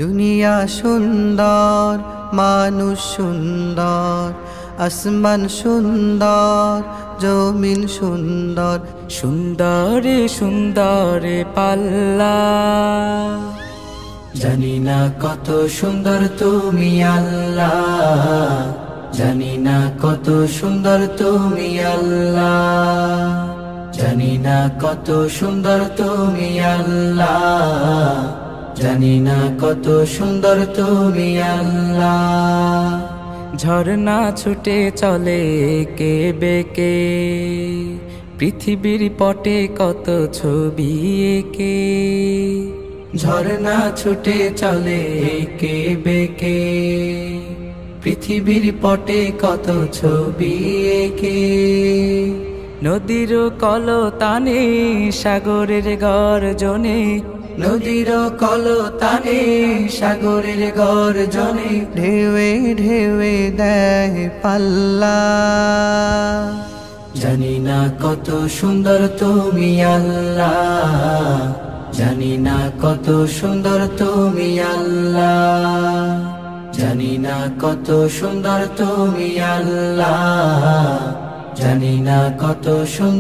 দুনিয়া সুন্দর, মানুষ সুন্দর, আসমান সুন্দর, জমিন সুন্দর, সুন্দরে সুন্দরে পাল্লা। জানি না কত সুন্দর তুমি আল্লাহ, জানি না কত সুন্দর তুমি আল্লাহ, জানি না কত সুন্দর তুমি আল্লাহ, জানি না কত সুন্দর তুমি আল্লাহ। ঝর্ণা ছুটে চলে কে বেকে, পৃথিবীর পটে কত ছবি এঁকে। ঝর্ণা ছুটে চলে কে বেকে, পৃথিবীর পটে কত ছবি এঁকে। নদীর কলতানে সাগরের গর্জনে, নদীর কলতানে সাগরের গর্জনে, ঢেউয়ে ঢেউয়ে দেয় পাল্লা। জানি না কত সুন্দর তুমি আল্লাহ, জানি না কত সুন্দর তুমি আল্লাহ, জানি না কত সুন্দর তুমি আল্লাহ, জানি না কত সুন্দর।